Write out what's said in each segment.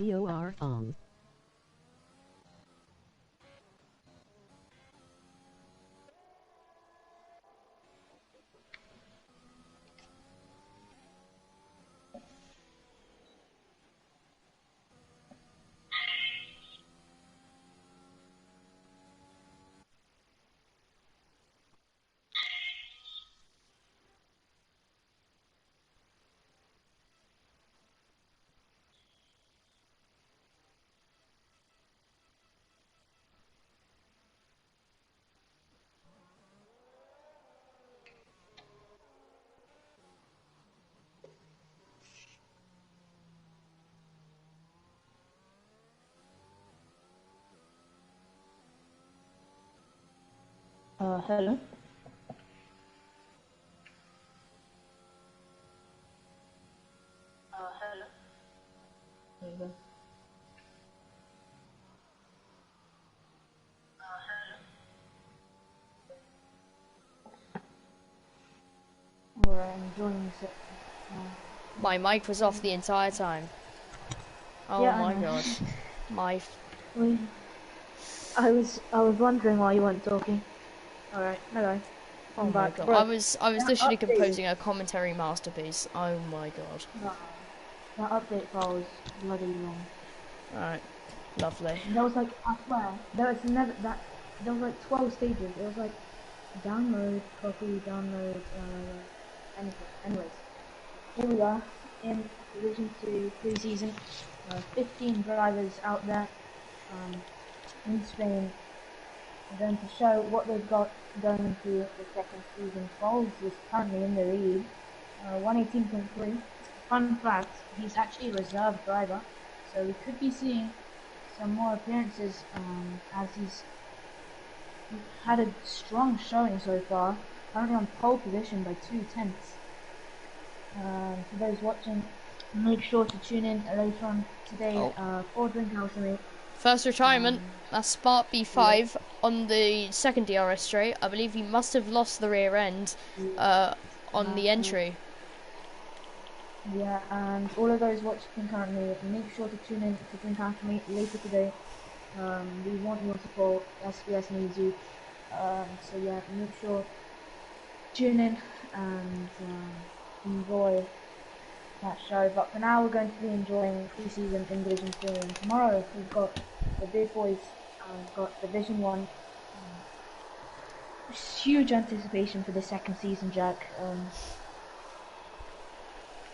BOR on. Hello. Hello. There you go. We're enjoying it. My mic was off the entire time. Oh Yeah, my god. My I was wondering why you weren't talking. All right, hello. oh I'm my back. god. Bro, I was literally update. composing a commentary masterpiece. Oh my god. No, that update file was bloody long. Alright. Lovely. There was like, I swear, there was never that. There was like 12 stages. It was like download, copy, download, anything. Anyways, here we are in Division 2 pre-season. 15 drivers out there in Spain are going to show what they've got going into the second season. Foles is currently in the lead, 118.3. Fun fact, he's actually a reserve driver, so we could be seeing some more appearances as he's had a strong showing so far, currently on pole position by 2/10. For those watching, make sure to tune in later on today for Drink House and me. First retirement. That's Spark B5 on the second DRS straight. I believe he must have lost the rear end on the entry. Yeah, and all of those watching currently, make sure to tune in to Drink After Me later today. We want your support. SBS needs you. So yeah, make sure tune in and enjoy that show. But for now, we're going to be enjoying pre-season in Division 2. And tomorrow we've got the big boys. Got Division 1. Huge anticipation for the second season, Jack.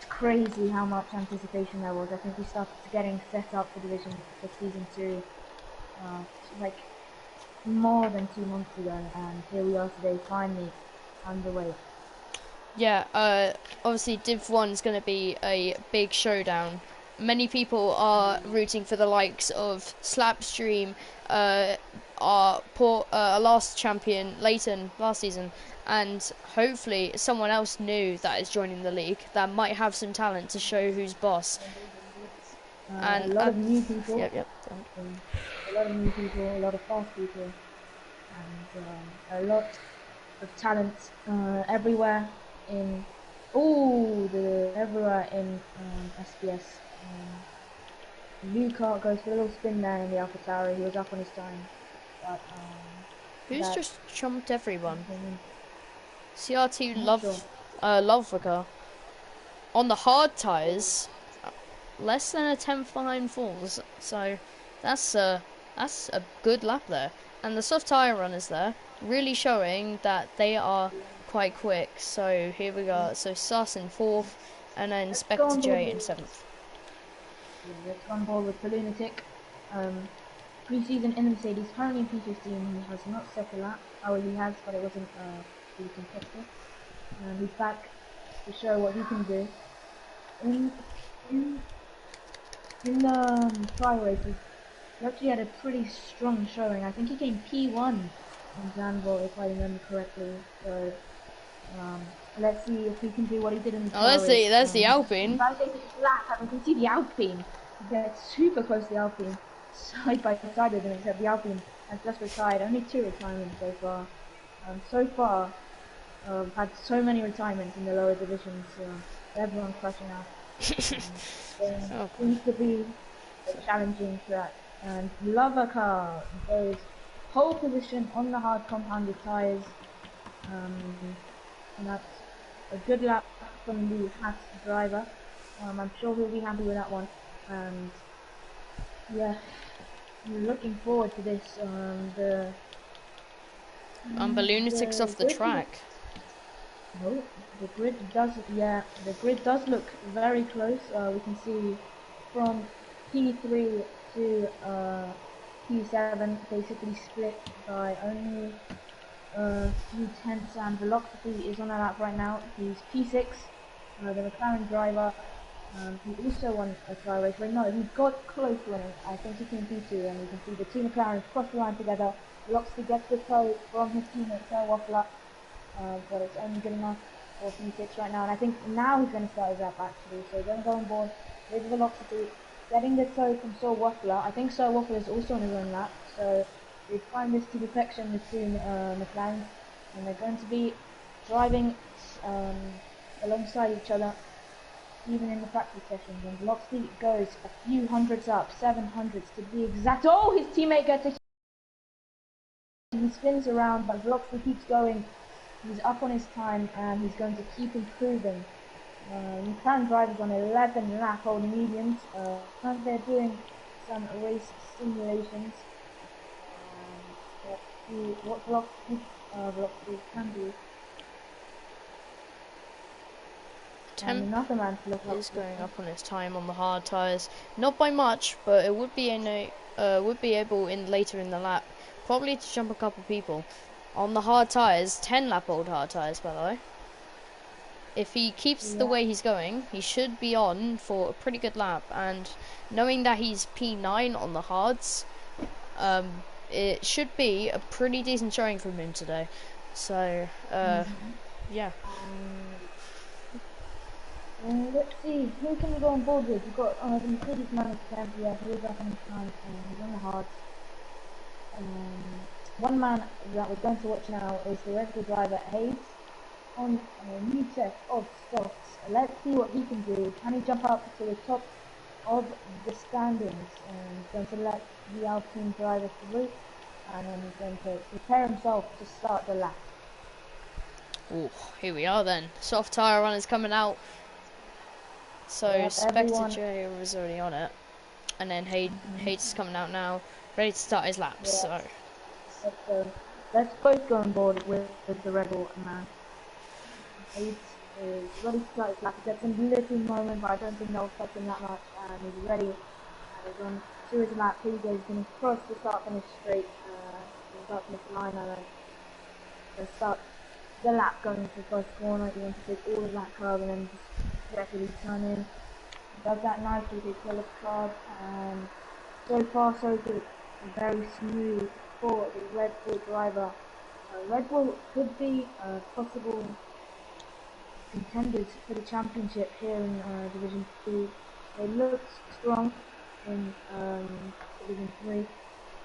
Crazy how much anticipation there was. I think we started getting set up for Division for Season 2 like more than 2 months ago, and here we are today, finally underway. Yeah, obviously Div 1 is going to be a big showdown. Many people are rooting for the likes of Slapstream, our last champion, Leighton, last season, and hopefully someone else new that is joining the league that might have some talent to show who's boss. And a lot of new people. Yep. A lot of new people, a lot of fast people, and a lot of talent everywhere in SBS. Luca goes for a little spin there in the Alpha Tower. He was up on his time, but who's just chumped everyone? CRT Sure. love the car. On the hard tyres, less than a 10th behind Falls, so that's a good lap there. And the soft tyre runners there really showing that they are quite quick. So here we go. So Sus in 4th, and then Spectre J in 7th. Yeah, let's go on board with the Lunatic. Pre-season in the Mercedes, currently in P15. He has not set a lap. Oh, he has, but it wasn't really competitive. He's back to show what he can do. In the trial races, he actually had a pretty strong showing. I think he came P1 in Danville, if I remember correctly. So let's see if he can do what he did in the trial race. There's the Alpine. I can see the Alpine. He gets super close to the Alpine, side by side with him, except the Alpine has just retired. Only 2 retirements so far. Had so many retirements in the lower divisions. Everyone's crushing out. Seems to be a challenging track. And Lovercar goes pole position on the hard compounded tyres. And that's a good lap from the Haas driver. I'm sure he'll be happy with that one. And yeah, I'm looking forward to this. The Balloonatics off the track. No, the grid does. Yeah, the grid does look very close. We can see from P3 to P7 basically split by only a few tenths, and Velocity is on a lap right now. He's P6. The McLaren driver. He also won a trial race. Wait, no, he got close to winning. I think he came P2, and you can see the two McLarens cross the line together. Velocity gets the toe from his teammate, Waffler. But it's only good enough for P6 right now, and I think now he's going to start his lap actually. So going to go on board with Velocity, getting the toe from Sir Waffler. I think Sir Waffler is also on his own lap, so they find this to perfection between McLaren, and they're going to be driving alongside each other even in the practice sessions. And Velocity goes a few hundreds up, 700s to be exact. Oh, his teammate gets a he spins around, but Velocity keeps going. He's up on his time, and he's going to keep improving. McLaren drivers on 11 lap old mediums. They're doing some race simulations. Let's see what Velocity can do. Another man is going up on his time on the hard tyres, not by much, but it would be able later in the lap, probably to jump a couple people. On the hard tyres, 10 lap old hard tyres by the way. If he keeps the way he's going, he should be on for a pretty good lap, and knowing that he's P9 on the hards, it should be a pretty decent showing from him today. So, yeah. Let's see, who can we go on board with? We've got the Mercedes man of Cambria, who's up on his time, and he's on the hards. One man that we're going to watch now is the Red Bull driver Hayes on a new set of softs. Let's see what he can do. Can he jump up to the top of the standings? And he's going to let the Alpine driver through, and then he's going to prepare himself to start the lap. Oh, here we are then. Soft tyre runners coming out. So Yep, Spectre J was already on it, and then Hayes is coming out now, ready to start his lap. Yeah. So let's both go on board with the Red Bull man. Hayes is ready to start his lap. He gets a little moment, but I don't think that will affect him that much. And he's ready. He's on to his lap. Here he goes. He's going to cross the start finish straight. The start finish line, and then start the lap going to the first corner. You want to take all of that curve and then just carefully turn in. Does that nicely. They pull the curve, and so far so good. Very smooth for the Red Bull driver. Red Bull could be possible contenders for the championship here in Division 2. They look strong in Division 3,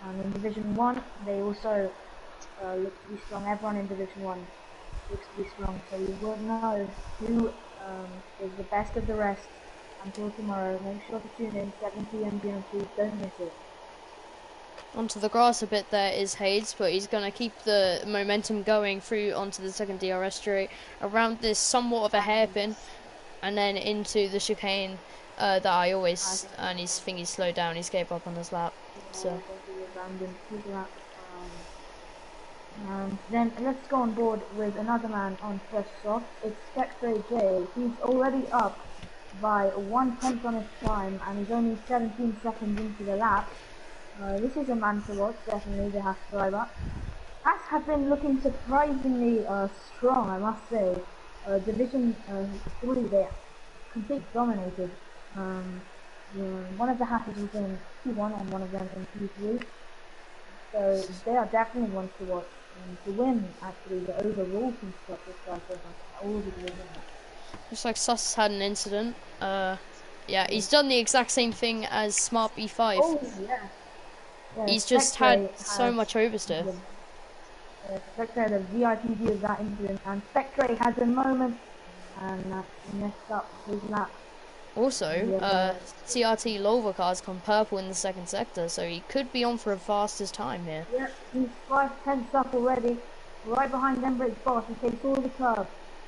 and in Division 1 they also look to be strong. Everyone in Division 1 looks to be strong, so we won't know who is the best of the rest until tomorrow. Make sure to tune in 7 PM GMT, don't miss it. onto the grass a bit there is Hayes, but he's going to keep the momentum going through onto the second DRS straight, around this somewhat of a hairpin, and then into the chicane that I always, and he's slowed down, he's gave up on his lap. So then let's go on board with another man on fresh soft. It's Spectre J. He's already up by 1/10 on his time, and he's only 17 seconds into the lap. This is a man to watch, definitely, the Haas driver. Haas have been looking surprisingly strong, I must say. Division 3, they completely dominated. One of the Haas was in P1 and one of them in P3. So they are definitely ones to watch. To win, actually, the overall constructors title, all the divisions. Looks like Suss had an incident. Yeah, he's done the exact same thing as Smart B5. Oh, yeah. He's just had so much oversteer. Spectre had a VIP view of that incident, and Spectre has a moment, and that's messed up his lap. Also, Yeah, CRT Lova car's gone purple in the second sector, so he could be on for a fastest time here. yeah, he's 5 tenths up already. Right behind Embridge Boss, he takes all the curb.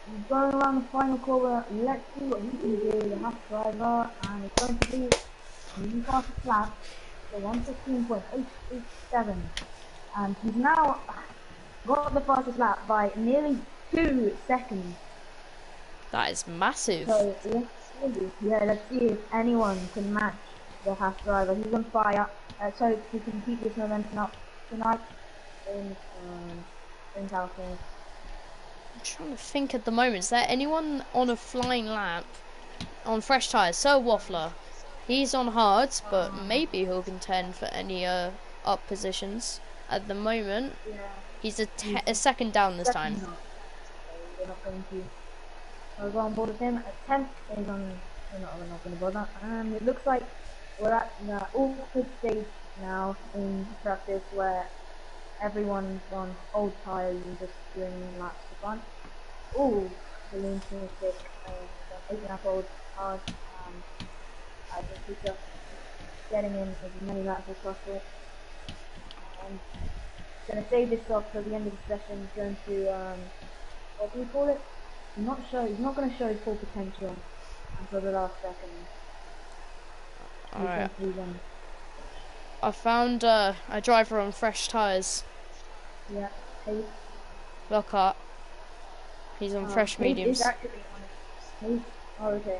He's going around the final corner. Let's see what he can do. The half driver, and it's going to be a new fastest lap. So 1:15.887, and he's now got the fastest lap by nearly 2 seconds. That is massive. So let's see if anyone can match the half driver. He's on fire. So he can keep this momentum up tonight in California. I'm trying to think at the moment. Is there anyone on a flying lap on fresh tyres? Sir Waffler. He's on hards, but maybe he'll contend for any up positions. At the moment, Yeah, he's a second down this time. second not. So we're not going to go on board with him. A 10th is on. We're not going to bother. And it looks like we're at the awkward stage now in practice where everyone's on old tyres and just doing laps for fun. Ooh, balloon kick, 8.5 old hard. I think he's just getting in as many laps as possible. And going to save this off till the end of the session. He's going to, what do we call it? He's not going to show his full potential until the last second. Alright. I found a driver on fresh tyres. Yeah, Hayes. Lockhart. He's on fresh mediums. Is actually on Hayes. Oh, okay.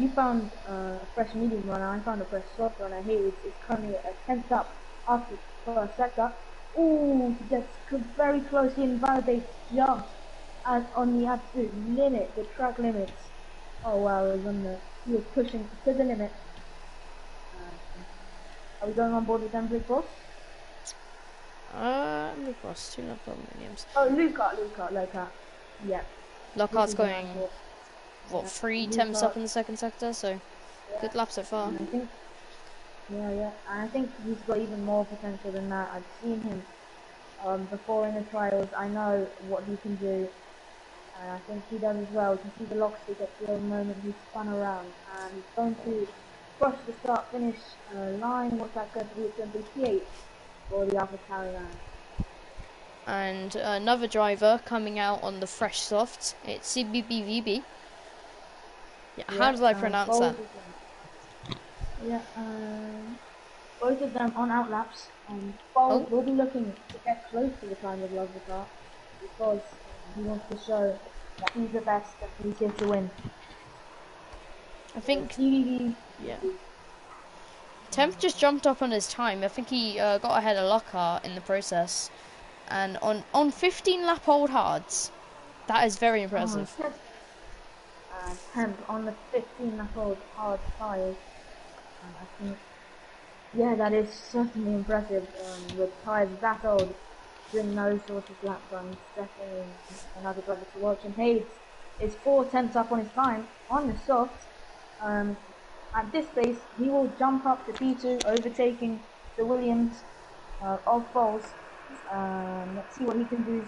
You found a fresh medium runner. I found a fresh soft runner. Hayes is currently a 10th up after the first sector. Ooh, he gets very close. He invalidates just as on the absolute limit, the track limits. Oh wow, he was pushing to the limit. Are we going on board with them, Big Boss? Big Boss, 2 lap mediums. Oh, Luca. Yeah. Lockhart's going, what, 3 temps up in the second sector, so good lap so far. And I think, and I think he's got even more potential than that. I've seen him before in the trials. I know what he can do, and I think he does as well. You can see the lock stick at the moment he spun around, and he's going to crush the start-finish line. What's that going to be? It's going to be P8 for the Alpha Caravan. And another driver coming out on the fresh softs. It's CBBVB. Yeah, how did I pronounce that? Yeah, both of them on outlaps. Foles will be looking to get close to the time of Love the car because he wants to show that he's the best and he's here to win. I think CBB. Yeah. Temp just jumped up on his time. I think he got ahead of Lockhart in the process. And on 15 lap old hards. That is very impressive. Temp on the 15 lap old hard tyres. I think, yeah, that is certainly impressive. With tyres that old, doing those sorts of lap runs, definitely another driver to watch. And Hayes is 4 tenths up on his time on the soft. At this pace, he will jump up to P2, overtaking the Williams of Foles. Let's see what he can do.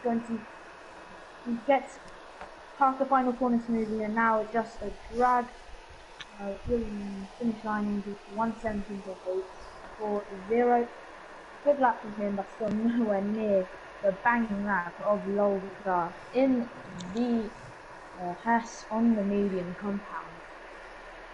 He gets past the final corner smoothly, and now it's just a drag. Really finish line in just 1:17.8 for 0. Good lap from him, but still nowhere near the banging lap of Lolgar in the Haas on the medium compound.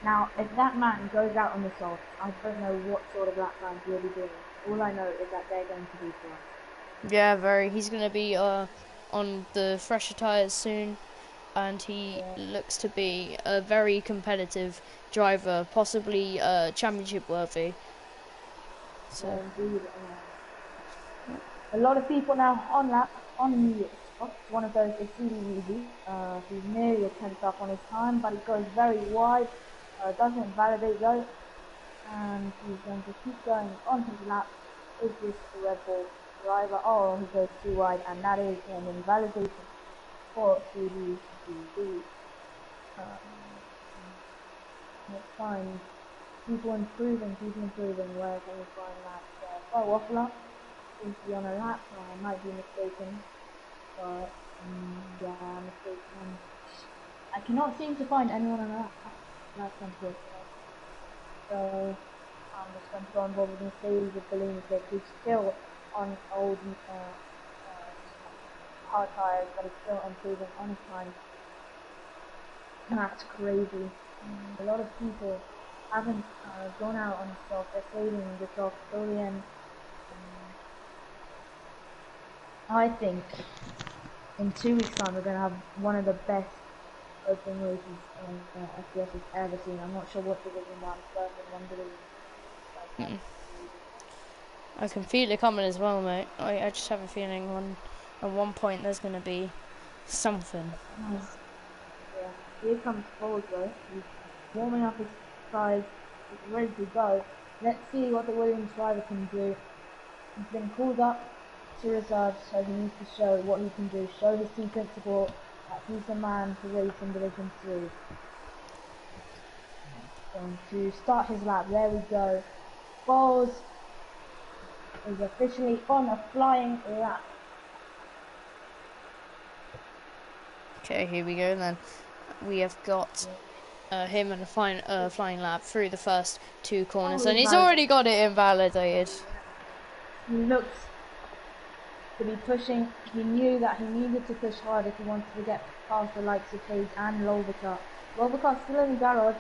Now, if that man goes out on the soft, I don't know what sort of lap times he'll be doing. All I know is that they're going to be for us. Yeah, very. He's going to be on the fresher tyres soon. And he looks to be a very competitive driver, possibly championship worthy. So indeed, a lot of people now on the spot. One of those is CDUV. He's nearly a 10th up on his time, but he goes very wide. Doesn't validate though, and he's going to keep going on his lap. Is this the Red Bull driver? Oh, he goes too wide, and that is an invalidation for CDUV. That's fine. People improving. Where can we find that? Waffler seems to be on a lap. I might be mistaken, but yeah, I'm mistaken. I cannot seem to find anyone on a lap. that's unfortunate. So I'm just going to go involved in series of balloons that he's still on old hard tires, but he's still improving on his time. That's crazy. A lot of people haven't gone out on stock. They're saving the stock till the end. I think in 2 weeks' time we're going to have one of the best opening races SBS has ever seen. I'm not sure what division that's first in one division. I can feel it coming as well, mate. I just have a feeling at one point there's going to be something. Yeah, here comes Foles though. He's warming up his sides. He's ready to go. Let's see what the Williams driver can do. He's been called up to reserve, so he needs to show what he can do. Show his team principal that he's the man to race in Division 3. Going to start his lap. There we go. Foles is officially on a flying lap. Okay, here we go then. We have got him and a flying lap through the first 2 corners, and he's already got it invalidated. He looks to be pushing. He knew that he needed to push hard if he wanted to get past the likes of Hayes and Lovicar. Lovicar's still in the garage.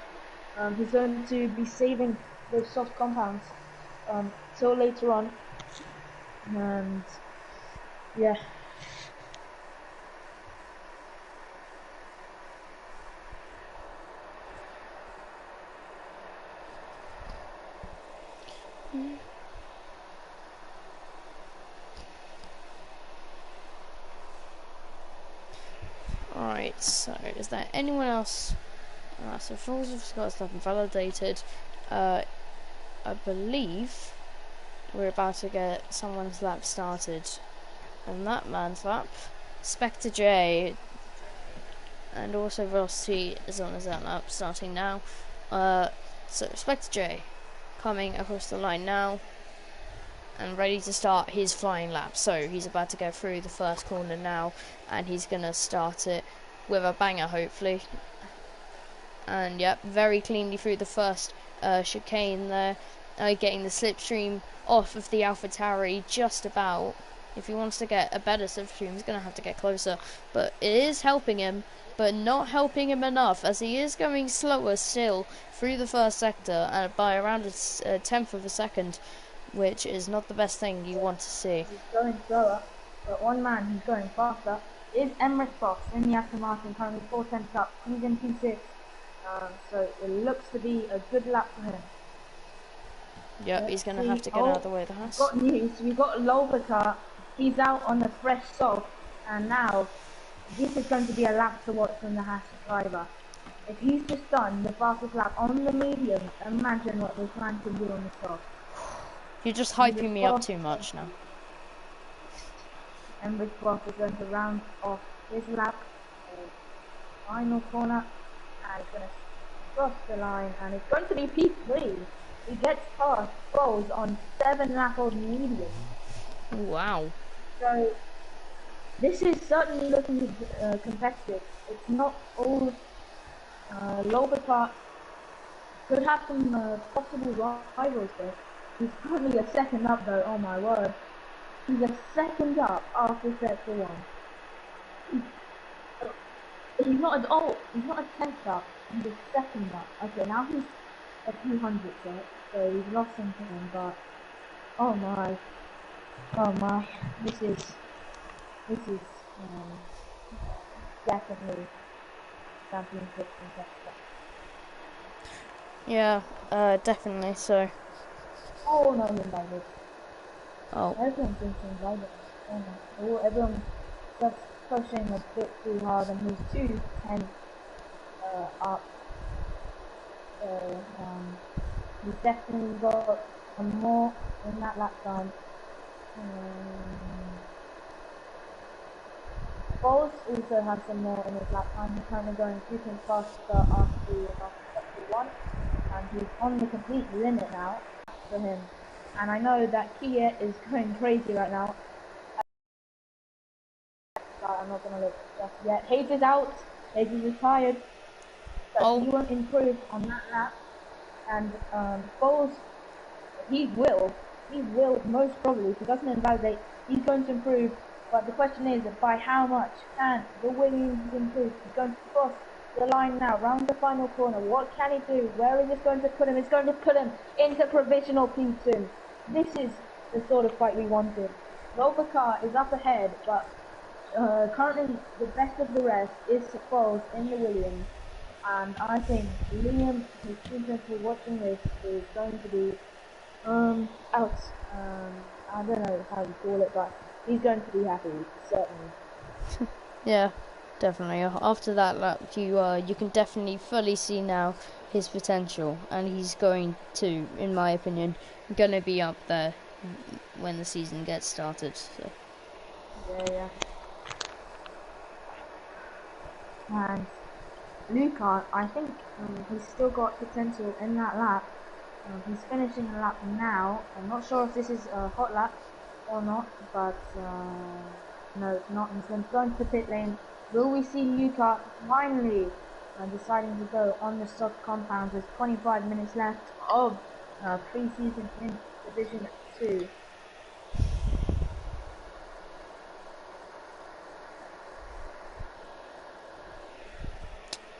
He's going to be saving those soft compounds till later on. And yeah. Alright, so is there anyone else? So Foles has got stuff invalidated. I believe we're about to get someone's lap started. And that man's lap, Spectre J, and also Velocity is on his lap, starting now. So Spectre J coming across the line now and ready to start his flying lap. So he's about to go through the first corner now, and he's gonna start it with a banger, hopefully. And yep, very cleanly through the first chicane there, getting the slipstream off of the AlphaTauri just about. If he wants to get a better slipstream, he's going to have to get closer, but it is helping him, but not helping him enough, as he is going slower still through the first sector by around a tenth of a second, which is not the best thing you want to see. He's going slower, but one man who's going faster is Emmerich Fox in the Aston Martin, currently 4 tenths up. He's in P6, so it looks to be a good lap for him. Yep, he's going to have to get out of the way of the house. Got news. We've got Lovicar. He's out on the fresh soft, and now this is going to be a lap to watch from the Haas driver. If he's just done the fastest lap on the medium, imagine what they plan to do on the soft. You're just hyping me up too much now. And Rick Cross is going to round off his lap, final corner, and he's going to cross the line, and it's going to be P3. He gets past Foles on 7 lap old medium. Wow. So this is certainly looking competitive. It's not all Lovicar could have some possible rivals there. He's currently a second up though, oh my word. He's a second up after sector 1. He's not a 10th up, he's a second up. Okay, now he's a few hundredths up, so he's lost some time, but oh my, this is definitely championship contestant. Yeah, definitely so. Oh no, he's invited. Oh. Everyone thinks he's invited. Oh no. Everyone's just pushing a bit too hard, and he's 2 10 up. So he's definitely got some more in that lap time. Foles also has some more in his lap time. He's currently going 2 tenths faster after sector 1, and he's on the complete limit now for him. And I know that Kia is going crazy right now. I'm not going to look just yet. Hayes is out. Hayes is retired. that he Oh, won't improve on that lap, and Foles, he will most probably, if he doesn't invalidate, he's going to improve. But the question is, by how much can the Williams improve? He's going to cross the line now, round the final corner. What can he do? Where is this going to put him? It's going to put him into provisional P2. This is the sort of fight we wanted. Rovacar is up ahead, but currently the best of the rest is Foles in the Williams. And I think Liam, his team principal watching this, is going to be out. I don't know how you call it, but he's going to be happy, certainly. yeah, definitely. After that lap, you can definitely fully see now his potential, and he's going to, in my opinion, going to be up there when the season gets started. So. Yeah. And Luca, I think he's still got potential in that lap. He's finishing a lap now. I'm not sure if this is a hot lap or not, but no, it's not. He's going to go into the pit lane. Will we see Luca finally deciding to go on the soft compound? There's 25 minutes left of pre-season in Division 2.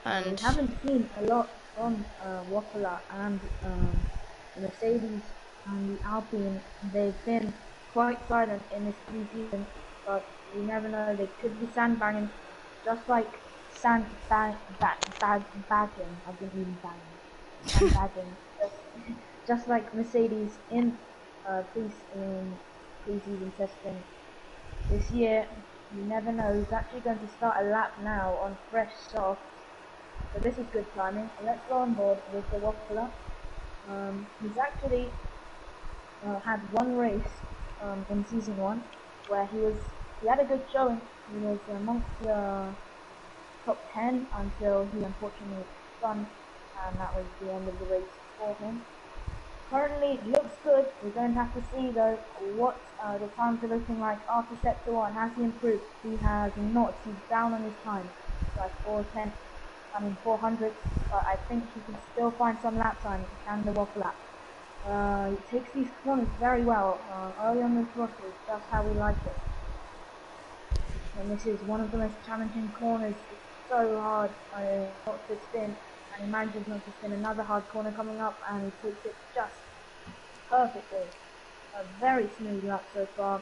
And we haven't seen a lot from Waffler and the Mercedes and the Alpine. They've been quite silent in this pre-season, but you never know. They could be sandbagging, just like sandbagging. I didn't even bang. Sandbagging, just like Mercedes in pre-season testing. This year, you never know. He's actually going to start a lap now on fresh soft. So this is good timing. Let's go on board with the Waffler. He's actually had one race in season 1 where he had a good showing. He was amongst the top 10 until he unfortunately spun, and that was the end of the race for him. Currently it looks good. We're going to have to see though what the times are looking like after sector 1. Has he improved? He has not. He's down on his time. Like 400, but I think he can still find some lap time and the waffle lap. He takes these corners very well. Early on the throttle, that's how we like it. And this is one of the most challenging corners. It's so hard not to spin, and he manages not to spin. Another hard corner coming up, and he takes it just perfectly. A very smooth lap so far,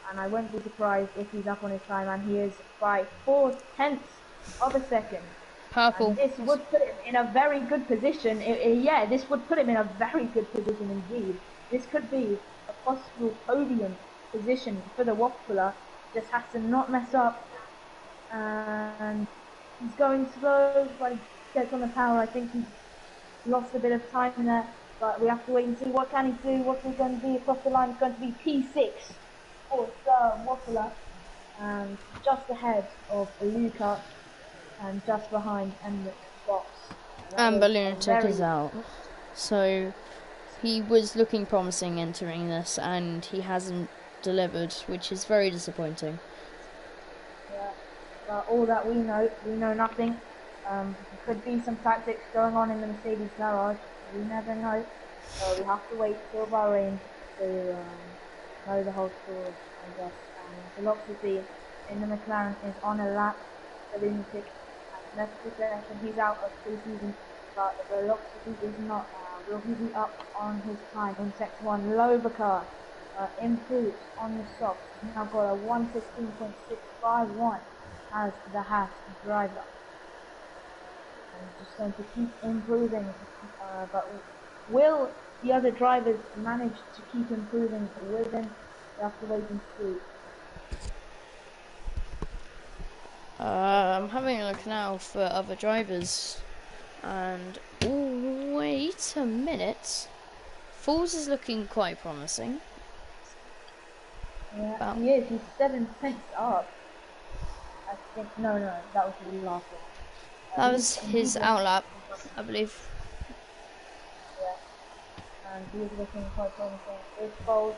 and I won't be surprised if he's up on his time, and he is by 4/10 of a second. purple. And this would put him in a very good position. This would put him in a very good position indeed. This could be a possible podium position for the Waffler. Just has to not mess up. And he's going slow, but he gets on the power. I think he lost a bit of time there, but we have to wait and see what can he do. What's he going to be across the line? It's going to be P6 for the Waffler, and just ahead of Luca. And just behind Emmerich Box. And Balloon took us out. So he was looking promising entering this, and he hasn't delivered, which is very disappointing. Yeah, but all that we know nothing. Could be some tactics going on in the Mercedes garage. We never know. We have to wait till Bahrain to know the whole story, I guess. And Velocity in the McLaren is on a lap. The lunatic. Next possession, he's out of pre-season, but the Velocity is not. Will he be up on his time in sector 1? Lobacar improves on the soft. He's now got a 1:16.651 as the Haas driver. And just going to keep improving, but will the other drivers manage to keep improving with him? We have to wait and see. I'm having a look now for other drivers, and wait a minute, Falls is looking quite promising. Yeah, he is. He's 7 tenths up. I think no, that was the last one. That was his outlap, I believe. Yeah, and he is looking quite promising. His goals,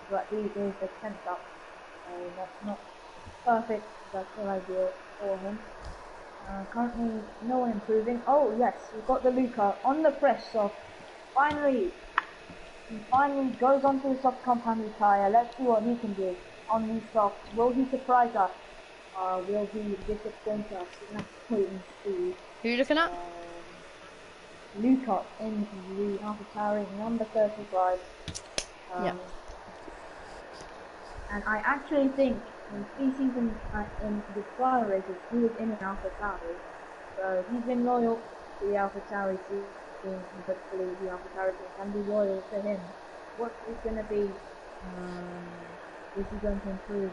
but he is the 10th up. That's not perfect, that's still ideal for him. Currently, no one improving. Oh yes, we've got the Luca on the fresh soft. Finally, he finally goes onto the soft compound tire. Let's see what he can do on these softs. Will he surprise us? Will he disappoint us? Let's wait and see. Who are you looking at? Luca in the AlphaTauri number 35. Yeah. And I actually think in pre-season, in the trial races, he was in an AlphaTauri. So he's been loyal to the AlphaTauri team, and hopefully the AlphaTauri team can be loyal to him. What is going to be? Is he going to improve?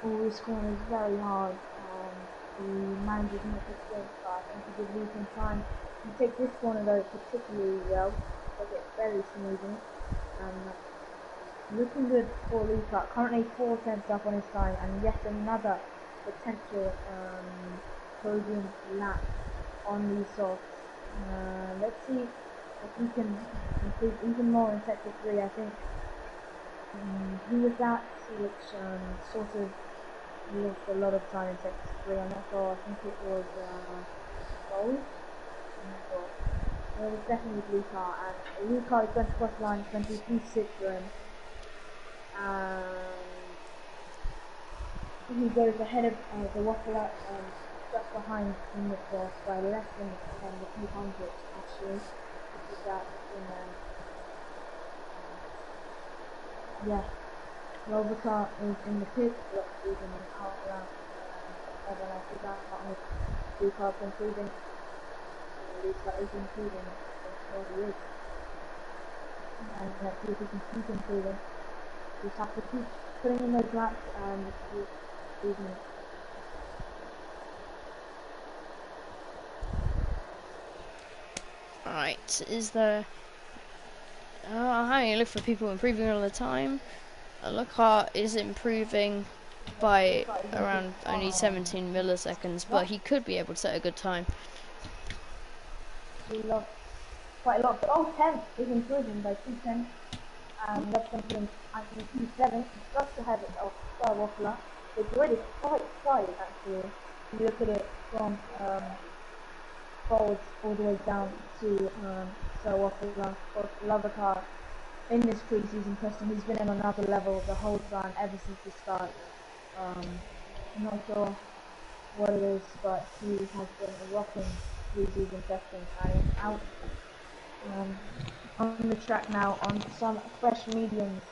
Oh, this corner is very hard. He manages not to sprint, but I think he did lose some time. He takes this corner though particularly well, does it very smoothly. Looking good for Luca. Currently 4 tenths up on his time, and yet another potential podium lap on these softs. Let's see if he can improve even more in sector 3. I think who was that which sort of lost a lot of time in sector 3. I'm not sure. I think it was Gold. I'm not sure. It was definitely Luca, and Luca is going to cross line 23.6 for him. He goes ahead of the Waffler, just behind in the cross by less than the few hundredths actually. Which is that yeah, Robocar is in the pit, but even out around everyone else is out on the Luca improving. Luca is improving, that's what he is. And let's see if he can keep improving. Just have to keep putting in those laps and keep improving. Right, is there... I look for people improving all the time. Lockhart is improving by around only 17 milliseconds, but he could be able to set a good time. We lost quite a lot, but 10th is improving by 2 tenths. And that's something I can see 7, just ahead of Star Waffler. The grid is quite tight actually. If you look at it from forwards all the way down to Star Waffler, Lovercar in this pre-season testing. He's been in another level the whole time ever since the start. I'm not sure what it is, but he has been rocking pre-season testing and is out on the track now on some fresh mediums.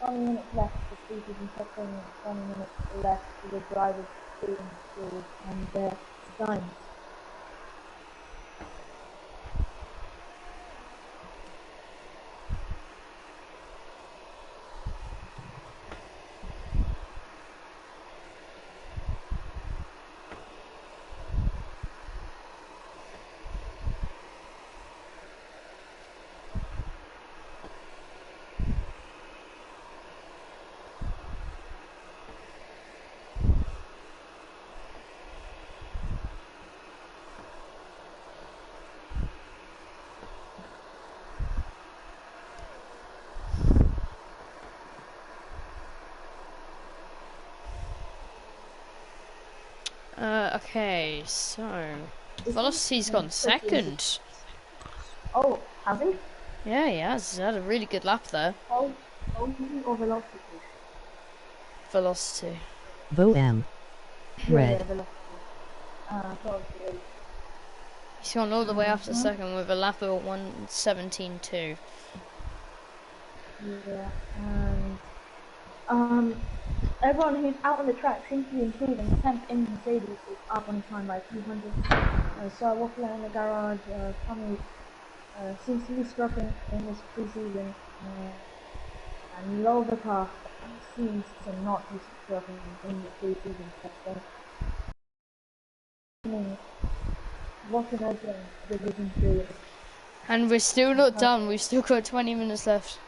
20 minutes left for pre-season testing, 20 minutes left for the drivers being installed and their designs. Okay, so Velocity's gone second. Oh, has he? Yeah, he has. He's had a really good lap there. Oh, or Velocity? Velocity. Vote M. Red. Yeah, Velocity. He's gone all the way up to second with a lap of 1:17.2. Yeah, and everyone who's out on the track seems to be improving. 10th in Mercedes is up on time by 200. So Waffler in the garage, Tommy seems to be struggling in this pre-season, and Lovercar seems to not be struggling in the pre-season testing. What an opening Division 3. And we're still not done. We've still got 20 minutes left.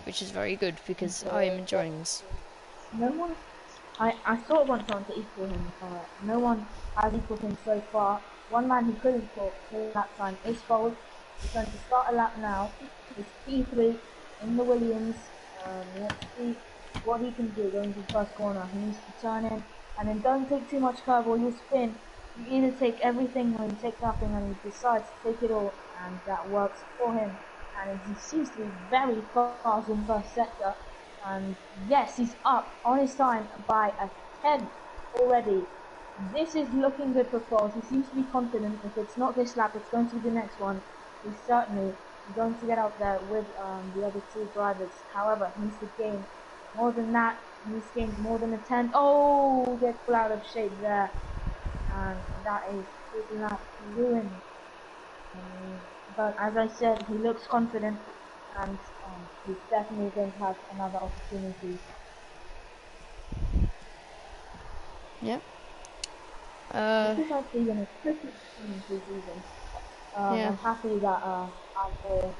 Which is very good because I am enjoying this. No one, I sort of want someone to equal him, no one has equaled him so far. One man who couldn't pull that time is Fold. He's going to start a lap now. It's P3 in the Williams. Let's see what he can do going to the first corner. He needs to turn in and then don't take too much curve or you'll spin. You either take everything or you take nothing, and he decides to take it all, and that works for him. And he seems to be very fast in first sector. And yes, he's up on his time by a tenth already. This is looking good for Foles. He seems to be confident. If it's not this lap, it's going to be the next one. He's certainly going to get out there with the other two drivers. However, he needs to gain more than that. He needs to gain more than a tenth. Oh, gets pulled out of shape there. And that is his lap ruined. But as I said, he looks confident, and he's definitely going to have another opportunity. Yep. This is actually going to pretty soon this season. Yeah. I'm happy that after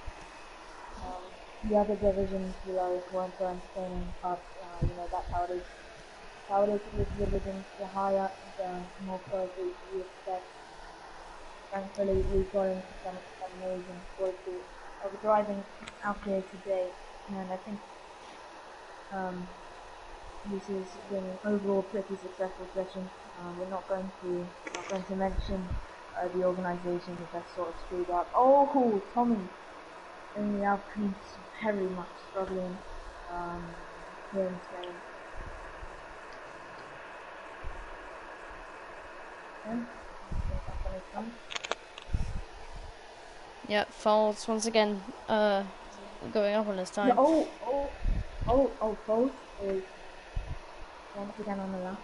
the other divisions below weren't so entertaining, but you know, that's how it is. How it is with divisions, the higher, the more pros you expect. Thankfully, we've got into some amazing quality of driving out here today, and I think this has been an overall pretty successful session. We're not going to mention the organisation which I sort of screwed up. Oh, Tommy in the Alpines very much struggling here in Spain. Yep. Falls once again. Going up on his time. Yeah, Foles is once again on the lap.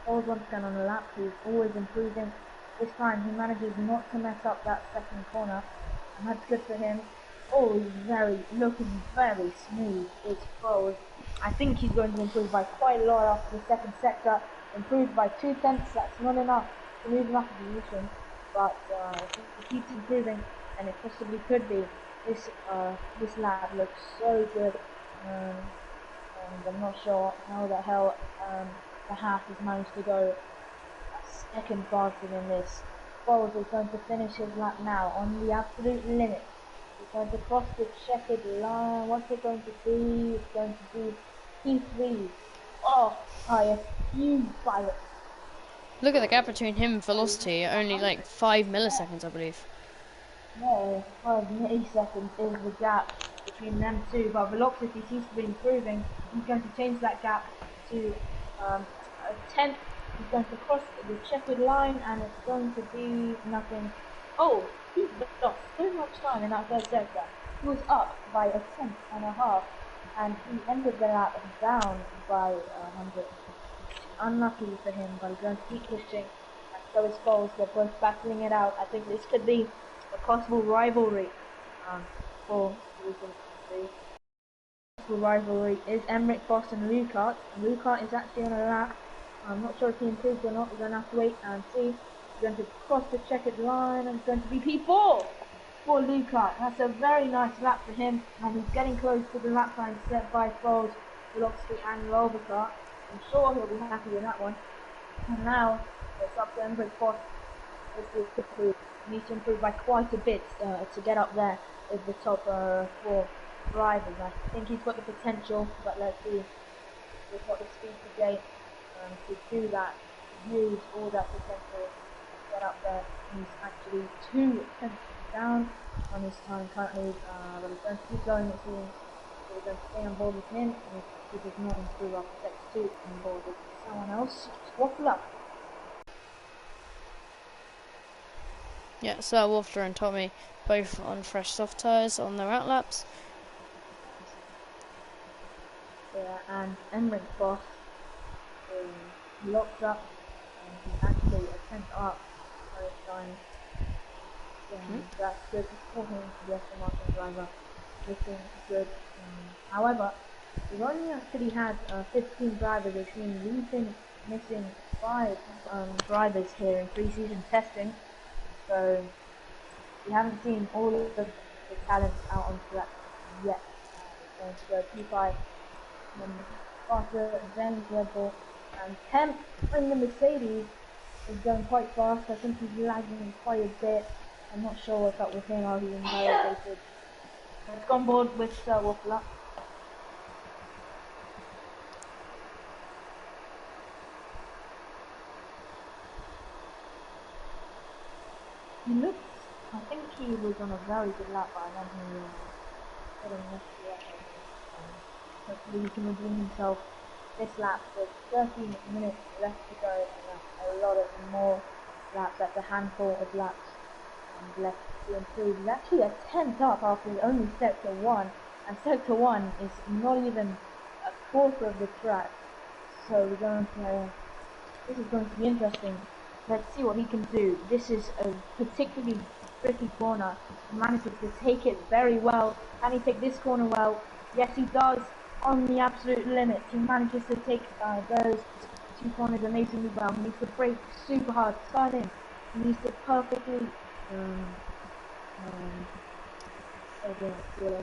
Foles once again on the lap. He's always improving. This time he manages not to mess up that second corner, and that's good for him. Oh, he's looking very smooth. It's Foles. I think he's going to improve by quite a lot after the second sector. Improved by 2 tenths. That's not enough to move him up a position, but if he keeps improving, and it possibly could be, this lap looks so good. And I'm not sure how the hell the half has managed to go a second faster than this. Foles is going to finish his lap now on the absolute limit. He's going to cross the checkered line. What's it going to be? It's going to be P3. Oh, by a few pilots. Look at the gap between him and Velocity. Only like 5 milliseconds, I believe. No, 5 milliseconds is the gap between them two, but Velocity seems to be improving. He's going to change that gap to a tenth. He's going to cross the checkered line, and it's going to be nothing. Oh, he lost so much time in that first sector. He was up by a tenth and a half, and he ended the lap down by 100. Unlucky for him, but he's going to keep pushing. And so is Foles. They're both battling it out. I think this could be a possible rivalry for the possible rivalry is Emmerich Foss and Lukart. Lukart is actually on a lap. I'm not sure if he improved or not. We're going to have to wait and see. He's going to cross the checkered line, and it's going to be P4 for Lukart. That's a very nice lap for him, and he's getting close to the lap time set by Foles, Velocity and Robocart. I'm sure he'll be happy with that one. And now it's up to Emmerich Foss. He needs to improve by quite a bit to get up there with the top 4 drivers. I think he's got the potential, but let's see if he's got the speed today to do that, to use all that potential to get up there. He's actually 2 tenths down on his time currently, but he's going to keep going, it seems. So we're going to stay on board with him, and if he does not improve after sector 2, on board with someone else. Waffle up. Yeah, so Wolfter and Tommy both on fresh soft tyres on their out laps. Yeah, and Emmerich Foss is locked up, and he's actually a tenth up by his time. That's good for him to be a Martin driver. Looking good. However, we've only actually had 15 drivers, which means we've been missing 5 drivers here in pre-season testing. So we haven't seen all of the talents out on track yet. Going to go P5, faster than Red Bull, and 10th in the Mercedes. is going quite fast. I think he's lagging quite a bit. I'm not sure what's up with him, how he's invalidated. Let's go on board with Waffler. He looks, I think he was on a very good lap, but then he got a mess here. Hopefully he can redeem himself this lap with 30 minutes left to go and a lot of more laps. That's a handful of laps left to improve. He's actually a 10th up after only sector 1, and sector 1 is not even a quarter of the track. So we're going to, this is going to be interesting. Let's see what he can do. This is a particularly tricky corner. He manages to take it very well. Can he take this corner well? Yes, he does. On the absolute limit, he manages to take those two corners amazingly well. He needs to brake super hard, turn in. He needs to perfectly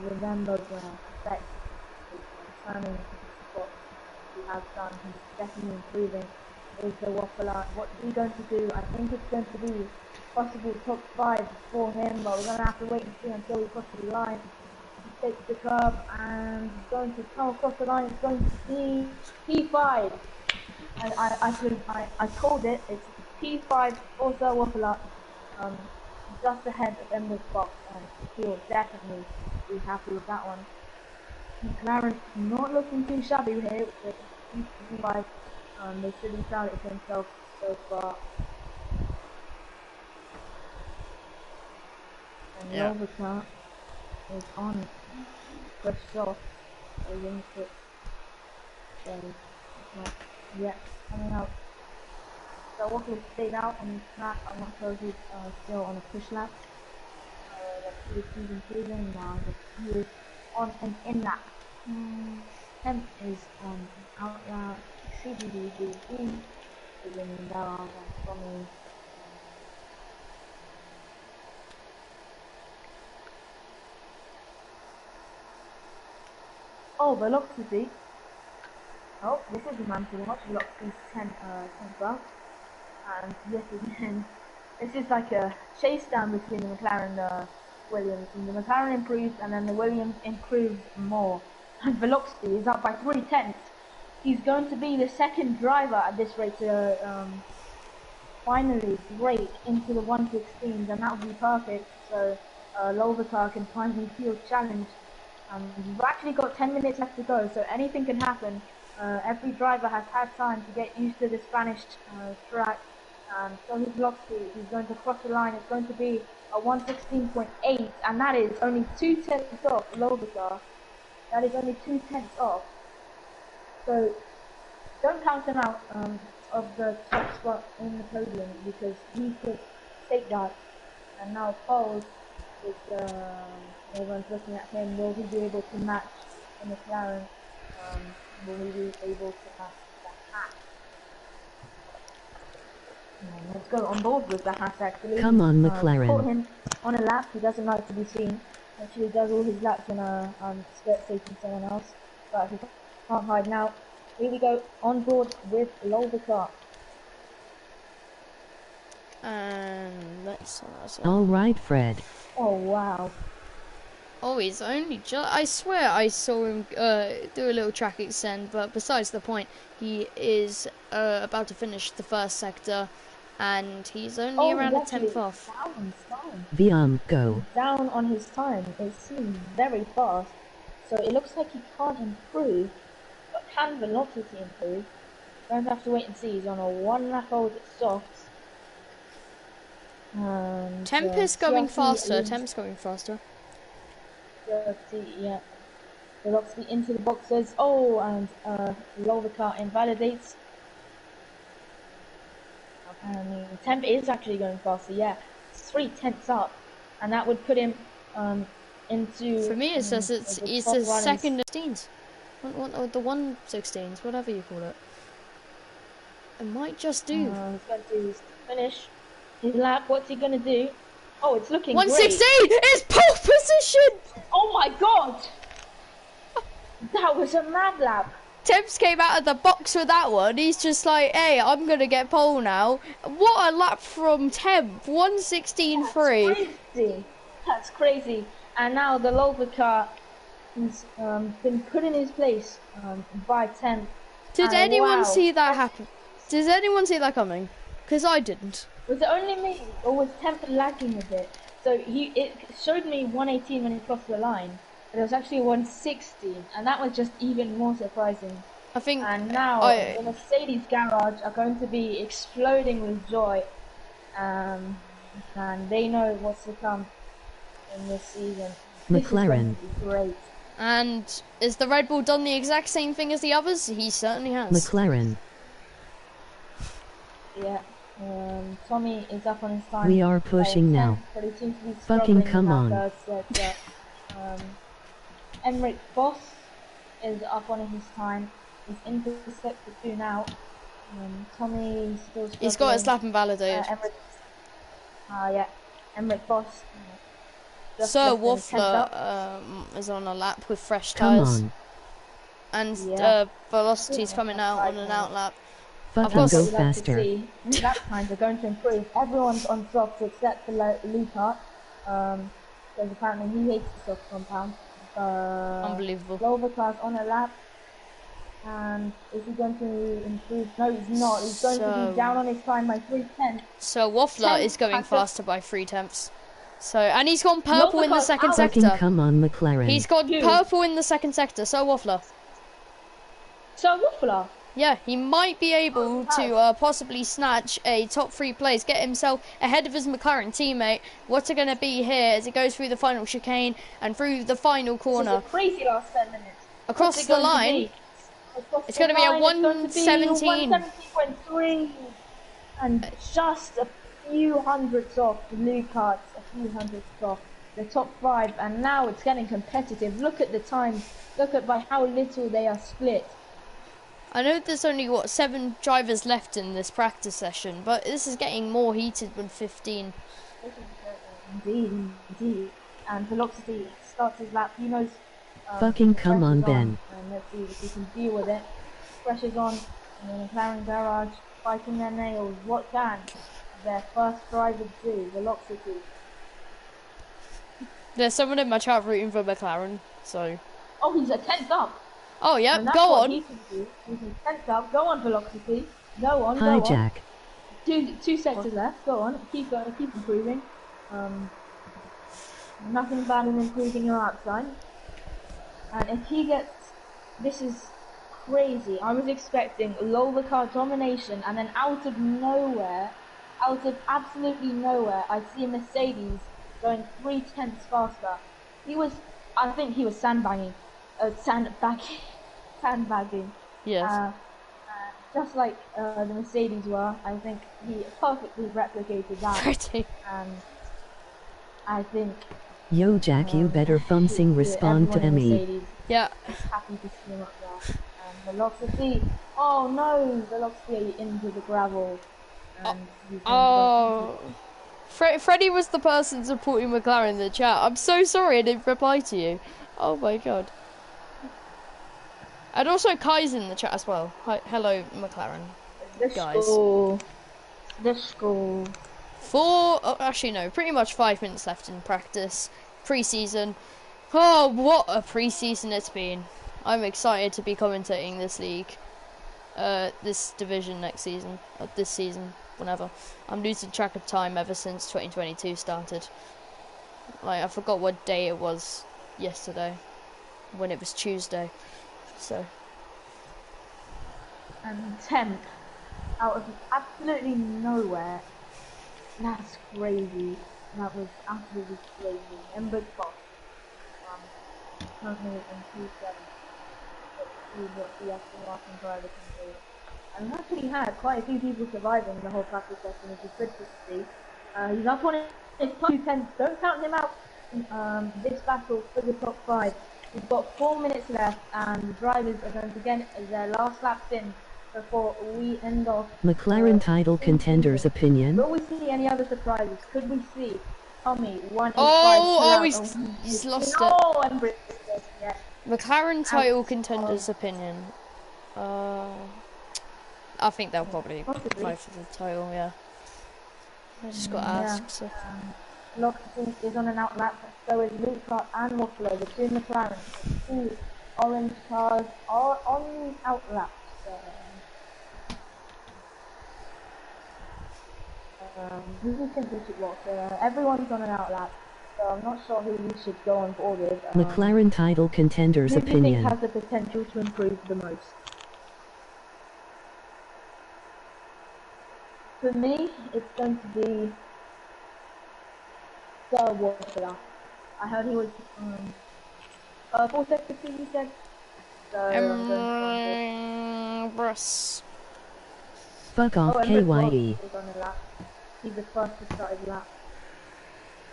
remember the effect of turning what he has done. He's definitely improving. Is the Waffler. What's he going to do? I think it's going to be possible top 5 for him, but we're going to have to wait and see until we cross the line. He takes the curb and he's going to come across the line. It's going to be P5. I called it. It's P5 for the Waffler. Just ahead of Ember's box, and he'll definitely be happy with that one. McLaren not looking too shabby here with P5. They should be proud of themselves so far. And Lovica is on fresh off a young foot. So it's not yet coming out. So Walker stayed out on the track. I'm not sure if he's still on a push lap. Let's see if he's improving now. He is on an in lap. Temp is on an out lap. CBD is in. Oh, velocity. Oh, this is the man to watch. Velocity's 10 12. And yes again, this is like a chase down between the McLaren and the Williams. And the McLaren improves and then the Williams improves more. And velocity is up by 3/10. He's going to be the second driver at this rate to finally break into the 116s, and that would be perfect. So Lovicar can finally feel challenged. We've actually got 10 minutes left to go, so anything can happen. Every driver has had time to get used to the Spanish track. So his velocity, he's going to cross the line. It's going to be a 116.8, and that is only 2/10 off Lovicar. That is only 2/10 off. So don't count him out of the top spot in the podium, because he could take that. And now Paul is everyone's looking at him. Will he be able to match the McLaren? Will he be able to match the Haas? Let's go on board with the Haas actually. Come on, McLaren. Caught him on a lap. He doesn't like to be seen. Actually does all his laps in a skirt safety someone else, but he can't hide now. Here we go, on board with Lovicar. And let's All right, Fred. Oh wow. Oh, he's only just... I swear I saw him do a little track extend, but besides the point, he is about to finish the first sector, and he's only around a 10th off. Down on his time. Go. Down on his time. It seems very fast. So it looks like he can't improve. But can velocity improve? We're going to have to wait and see. He's on a 1 lap old softs. Temp is going faster. Temp's going faster. Yeah. Velocity into the boxes. Oh, and Lovicar invalidates. And Temp is actually going faster. Yeah, it's 3/10 up, and that would put him into. For me, it says it's the second 16s. The 116s, whatever you call it. It might just do. He's going to finish his lap. What's he going to do? Oh, it's looking 116! great. It's pole position! Oh my god! That was a mad lap. Temps came out of the box with that one. He's just like, hey, I'm going to get pole now. What a lap from Temp. 1:16.3. Crazy. That's crazy. And now the Lover car has been put in his place by 10. Did anyone see that happen? Did anyone see that coming? Because I didn't. Was it only me, or was Temp lagging a bit? So it showed me 118 when he crossed the line, but it was actually 116, and that was just even more surprising. I think. And now the Mercedes garage are going to be exploding with joy, and they know what's to come in this season. McLaren. This is going to be great. And has the Red Bull done the exact same thing as the others? He certainly has. McLaren. Yeah. Tommy is up on his time. We are pushing now. But he seems to be Fucking struggling come in on. that third set. Emmerich Boss is up on his time. He's into sector 2 now. Tommy still struggling. He's got his lap invalidated. Yeah. Emmerich Boss. So Waffler is on a lap with fresh Come tyres. on. And Yeah. Velocity's coming out on an out lap. Fucking course. go We'd like to faster. see lap times are going to improve. Everyone's on softs except for Lukart. Because apparently he hates the soft compound. Unbelievable. Lower class on a lap. And is he going to improve? No, he's not. He's going to be down on his time by 3:10. So Waffler is going faster by 3 tenths. So, and he's gone purple in the second Fucking sector. come on, McLaren. He's got purple in the second sector. So Waffler. So Waffler. Yeah, he might be able to possibly snatch a top 3 place, get himself ahead of his McLaren teammate. What's it going to be here as it goes through the final chicane and through the final corner? This is a crazy last 10 minutes. Across the line, it's going to be a 1:17. 1:17.3. And just a few hundredths off the Lukart, a few hundredths off the top 5. And now it's getting competitive. Look at the time. Look at by how little they are split. I know there's only, 7 drivers left in this practice session, but this is getting more heated with 15. Indeed. And Velocity starts his lap. He knows. Fucking come on, Ben. And let's see if he can deal with it. Pressure's on. And the McLaren garage fighting their nails. What can their first driver do? Velocity. There's someone in my chat rooting for McLaren, so. Oh, he's a 10th up. Oh, yeah, And that's go what on. He can do. He's a 10th up. Go on, Velocity. Go on. Hijack. Two sectors left. Go on. Keep going. Keep improving. Nothing bad in improving your outside. And if he gets, this is crazy. I was expecting lower car domination, and then out of nowhere, out of absolutely nowhere, I see a Mercedes going 0.3 faster. I think he was sandbagging. Sandbagging. Yes. Just like the Mercedes were, I think he perfectly replicated that. Pretty. And I think Yo, Jack, you better thumbsing respond to Emmy. Yeah. Happy to see him up there. And Velocity. Oh no! Velocity into the gravel. And Freddie was the person supporting McLaren in the chat. I'm so sorry I didn't reply to you. Oh my god. And also Kai's in the chat as well. Hi, hello McLaren. Guys. The school. Actually no, pretty much 5 minutes left in practice. Pre-season. Oh, what a pre-season it's been. I'm excited to be commentating this league. This division next season. This season, whenever. I'm losing track of time ever since 2022 started. Like, I forgot what day it was yesterday. When it was Tuesday. So. And Temp. Out of absolutely nowhere. That's crazy. That was absolutely crazy. Ember Fox. Currently in 2-7. See what the Aston Martin driver can do. And actually had quite a few people surviving the whole practice session, which is good to see. He's up on his 2-10. Don't count him out in this battle for the top 5. We've got 4 minutes left, and the drivers are going to get their last laps in before we end off. McLaren title contenders opinion. Will we see any other surprises? Could we see Tommy 185? He's lost it. No, I'm yeah. McLaren title contenders opinion. I think they'll probably Possibly. fight for the title. Yeah. I just got to Yeah. ask. So. Loxton is on an outlap, so is Luca and Waffler, the two McLarens. Two orange cars are on the outlap. Who can push it what? Everyone's on an outlap, so I'm not sure who we should go on board with. McLaren title contenders Who do you think opinion. has the potential to improve the most? For me, it's going to be Waffler. I heard he was fourth secretary, you said. So I'm going to Bruss. Fuck off Emmerich Ross KYE. is on the lap. He's the first to start his lap.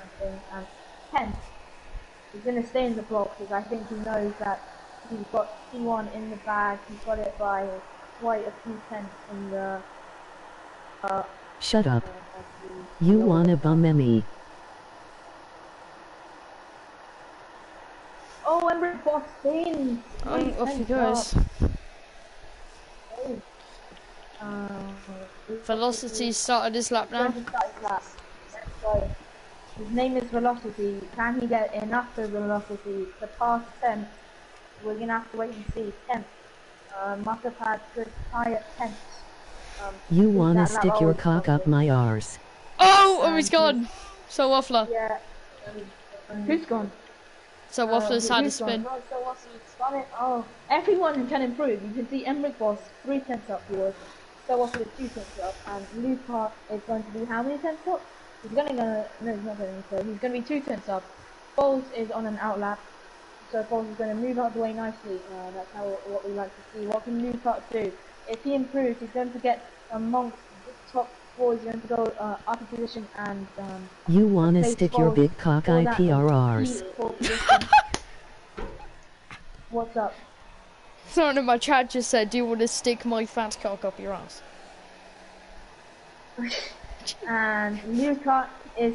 I think. And 10th. He's going to stay in the block because I think he knows that he's got P1 in the bag. He's got it by quite a few tenths in the... Shut up. You wanna bum me. Oh, Emmerich Ross spins! Off he goes. Velocity started his lap now. His name is Velocity. Can he get enough of Velocity to pass 10th? We're going to have to wait and see. 10th. Must have had good tie at 10th. You wanna stick your cock up my arse. Oh, he's gone. So Waffler. Yeah. Who's gone? So Waffler's had a spin. Gone? So Waffler's done it. Oh, everyone can improve. You can see Emmerich Boss 3 tenths up yours. So Waffler 2 tenths up. And Luca is going to be how many tenths up? He's going to go... No, he's not going to. He's going to be 2 tenths up. Foles is on an outlap. So Foles is going to move out the way nicely. That's what we like to see. What can Luca do? If he improves, he's going to get amongst the top 4. He's going to go up a position and... You wanna stick your big cock IPRRs. What's up? Someone in my chat just said, do you want to stick my fat cock up your ass? And Luca is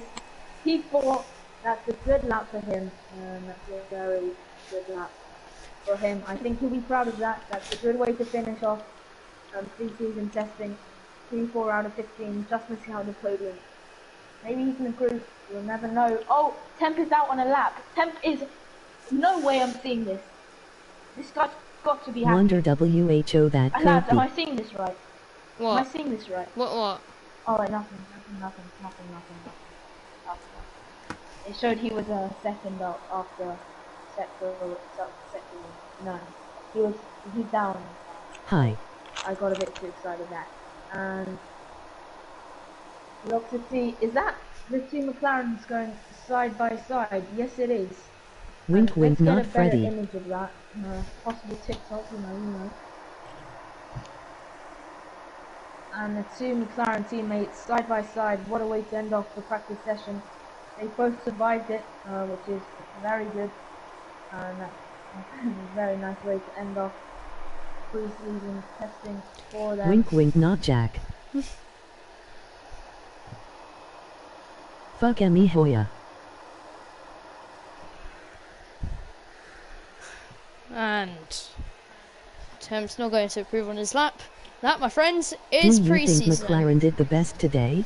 P4. That's a good lap for him. That's a very good lap for him. I think he'll be proud of that. That's a good way to finish off pre-season testing. 3-4 out of 15, just missing out the podium. Maybe he can improve. We'll never know. Oh, Temp is out on a lap. Temp is... No way I'm seeing this. This guy's got to be happy. Wonder WHO that Lads, am I could seeing this right? What? Am I seeing this right? What? Oh, wait, nothing. It showed he was a second up after sector. No, he's down. Hi. I got a bit too excited there. And look to see, is that the two McLarens going side by side? Yes, it is. Wink wink, not Let's get a better Freddy. image of that. Possible TikTok, you know. And the two McLaren teammates side by side. What a way to end off the practice session. They both survived it, which is very good. And that's a very nice way to end off pre-season testing for them. Wink wink, not Jack. Fuck Emmy Hoya. And Temp's not going to improve on his lap. That, my friends, is Do you think pre-season. McLaren did the best today?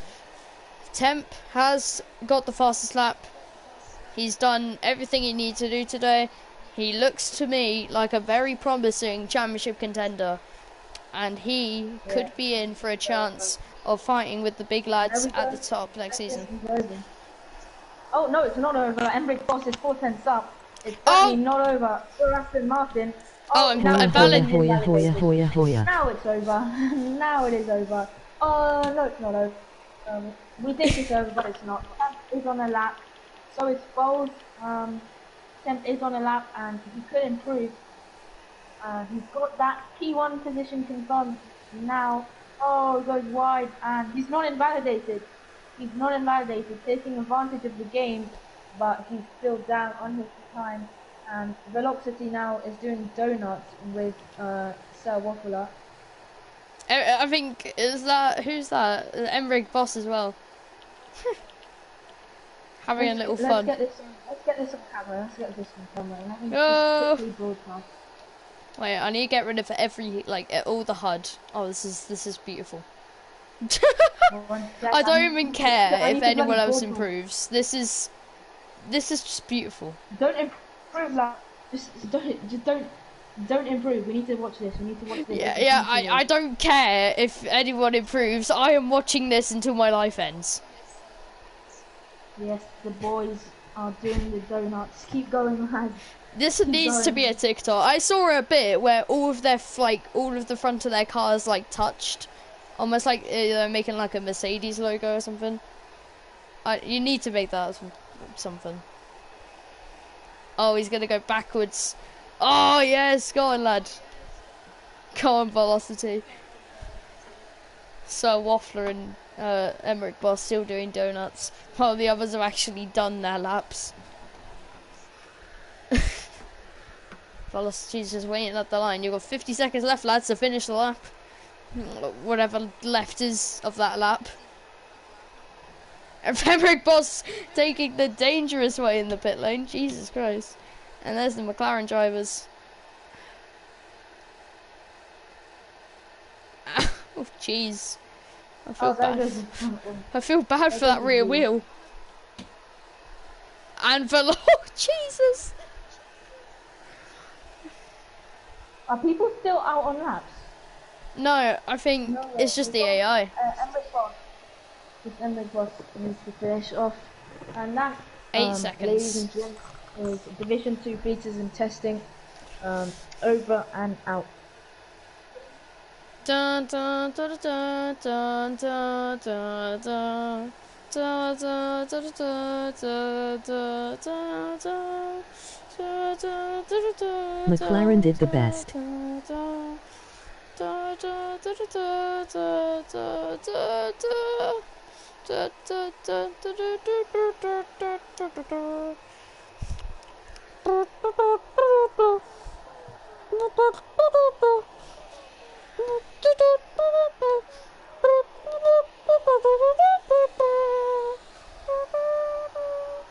Temp has got the fastest lap. He's done everything he needs to do today. He looks to me like a very promising championship contender. And he could be in for a chance of fighting with the big lads at the top next season. Oh, no, it's not over. Emmerich Boss is 4 tenths up. It's definitely not over for Aston Martin. And Hoya, Valen. Hoya. Now it's over. Now it is over. Oh, no, it's not over. We think it's over, but it's not. Temp is on a lap. So is Foles. Temp is on a lap, and he could improve. He's got that P1 position confirmed now. Oh, goes wide, and he's not invalidated. He's not invalidated, taking advantage of the game, but he's still down on his time. And Velocity now is doing donuts with Sir Waffler. I think, who's that? Emmerich Boss as well. Having a little fun. Let's get this on camera. Let me just quickly broadcast. Wait, I need to get rid of every all the HUD. Oh, this is beautiful. I don't even care if anyone else improves. This is just beautiful. Don't improve, like just don't improve. We need to watch this. We need to watch this. Yeah. I don't care if anyone improves. I am watching this until my life ends. Yes, the boys are doing the donuts. Keep going, lads. This needs to be a TikTok. I saw a bit where all of the front of their cars touched, almost like they're making like a Mercedes logo or something. You need to make that something. Oh, he's gonna go backwards. Oh yes, go on, lad. Go on, Velocity. So Waffler and Emmerich Boss still doing donuts, while the others have actually done their laps. Velocity's just waiting at the line. You've got 50 seconds left, lads, to finish the lap. Whatever left is of that lap. And Emmerich Boss taking the dangerous way in the pit lane. Jesus Christ. And there's the McLaren drivers. Oh, jeez. I feel bad for that rear wheel. And for... Oh, Jesus. Are people still out on laps? No, I think it's just the AI. Emmerich Boss needs to finish off. And that, 8 seconds. ladies and gents, is Division 2 preseason testing over and out. Dun dun dun dun dun dun dun dun. McLaren did the best.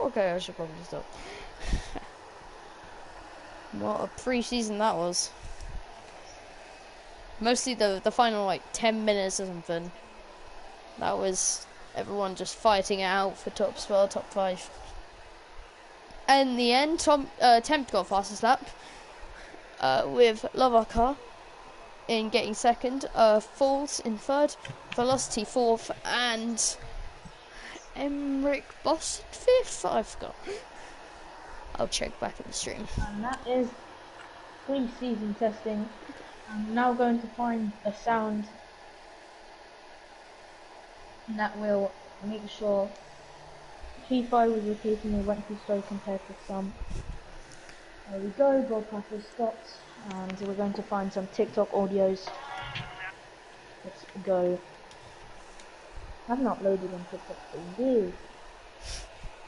Okay, I should probably stop. What a pre-season that was. Mostly the final 10 minutes or something. That was everyone just fighting it out for top spot, top 5. And in the end, Tempt got fastest lap with Lovacar in getting second, Falls in third, Velocity fourth, and Emmerich Boss fifth. I forgot. I'll check back in the stream. And that is pre-season testing. I'm now going to find a sound that will make sure P5 was repeating, we went too slow compared to some. There we go, broadcast has stopped, and we're going to find some TikTok audios. Let's go. I haven't uploaded on TikTok for years.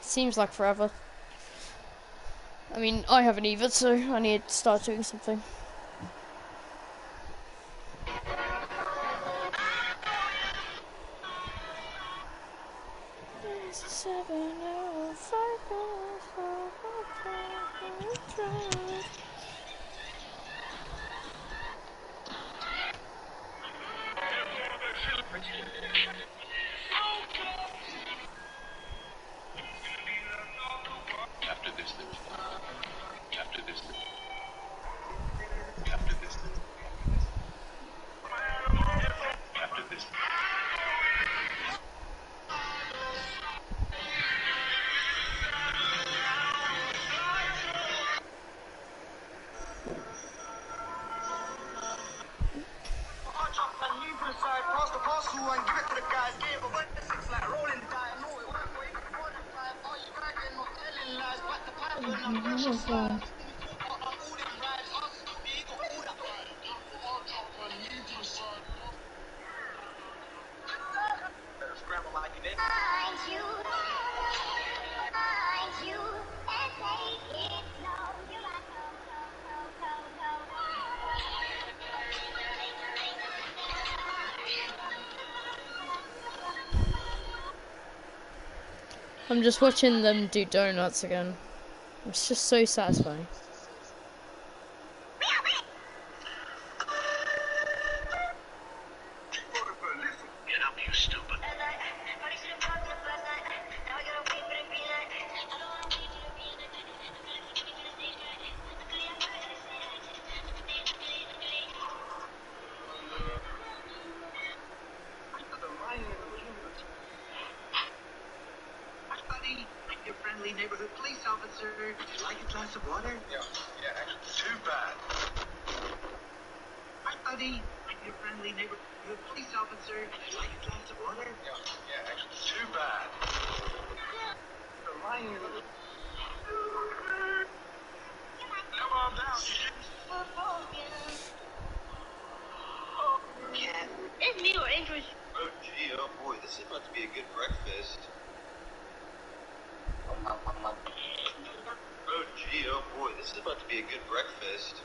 Seems like forever. I mean, I haven't either, so I need to start doing something. I'm just watching them do donuts again. It's just so satisfying. neighborhood police officer. Would you like a glass of water? Yeah, actually, too bad. Hi, buddy. I'm your friendly neighborhood police officer. Would you like a glass of water? Yeah, actually, too bad. The lion. Come on down. Football game. Oh, cat. It's me or English. Oh, gee, oh boy, this is about to be a good breakfast. Oh, gee, oh boy, this is about to be a good breakfast.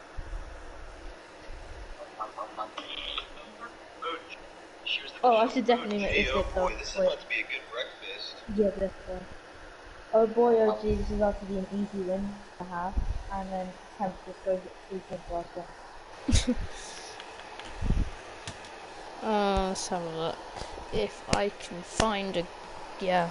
Oh, I should definitely make this Oh bit boy, though. this is Wait. about to be a good breakfast. Yeah, definitely. Oh boy, oh gee, this is about to be an easy win to have. And then Temp just goes too simple after. Let's have a look. If I can find a... Yeah.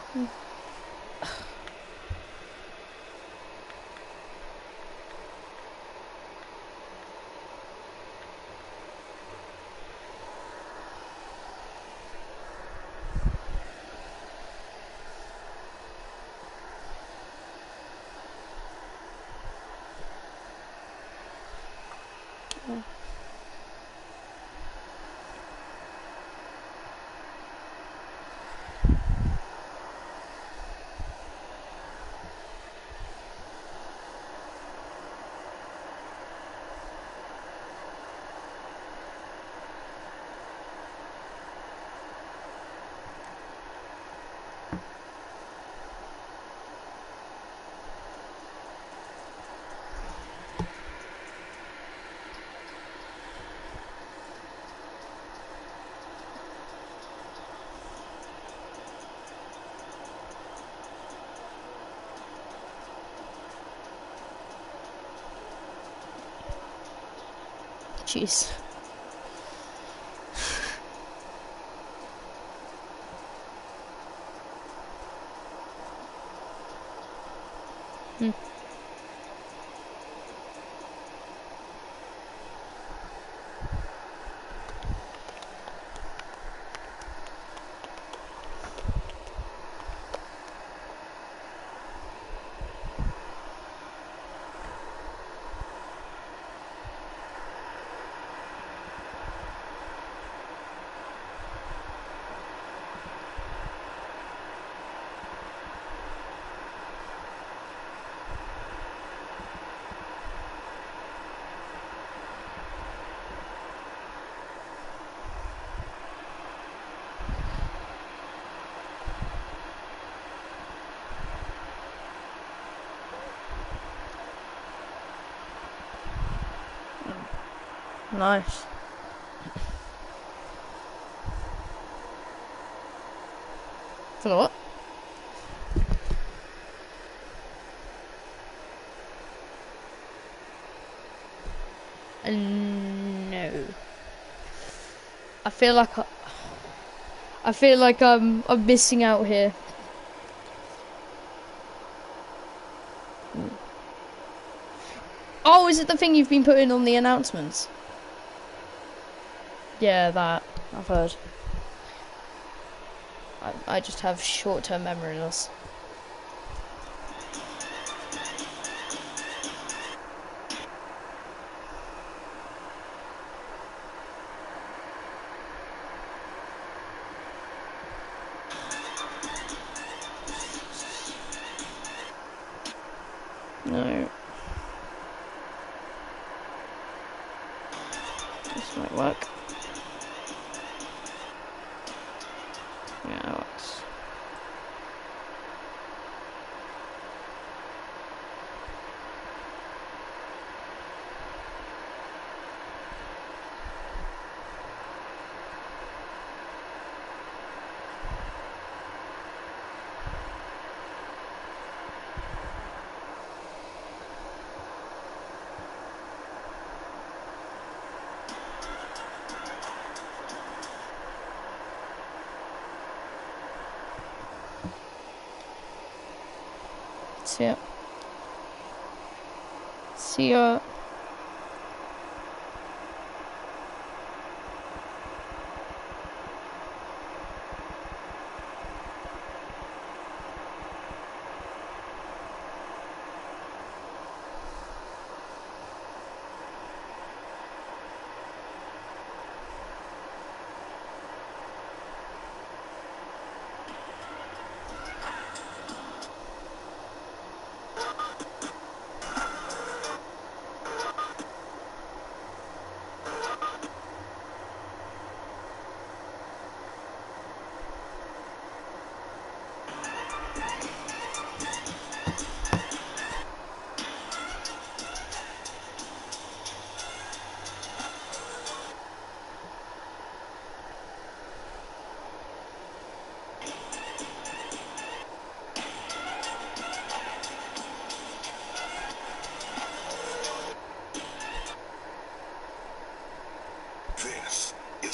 Jeez. Nice. For the what? No. I feel like I'm missing out here. Oh, is it the thing you've been putting on the announcements? Yeah, that I've heard. I just have short-term memory loss. No. This might work. Yeah, it works. See ya. See ya.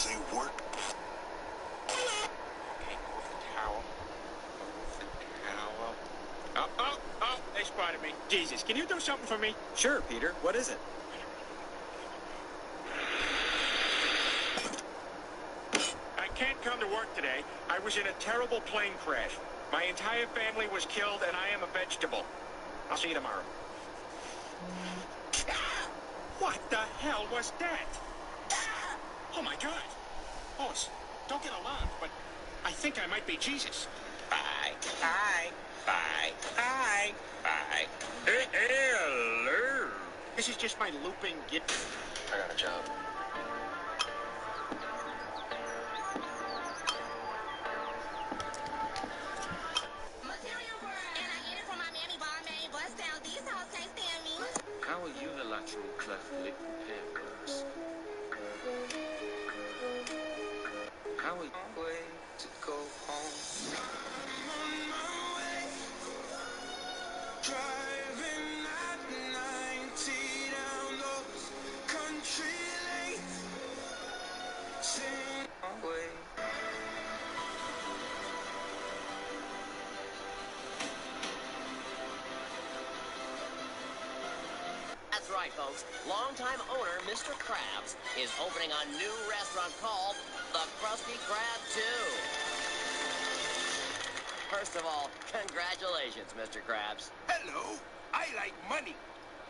they work. Okay, move the towel. Move the towel. Oh, they spotted me. Jesus, can you do something for me? Sure, Peter. What is it? I can't come to work today. I was in a terrible plane crash. My entire family was killed, and I am a vegetable. I'll see you tomorrow. What the hell was that? Oh, my God. Boss, don't get alarmed, but I think I might be Jesus. Bye. Bye. Bye. Bye. Bye. Hello. This is just my looping git. I got a job. How are you the lateral cleft lip repair works? How are you way to go home? I'm on my way, driving at 90 down those country lanes, sing away. That's right, folks. Longtime owner Mr. Krabs is opening a new restaurant called the Krusty Krab 2. First of all, congratulations, Mr. Krabs. Hello. I like money.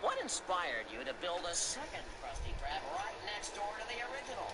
What inspired you to build a second Krusty Krab right next door to the original?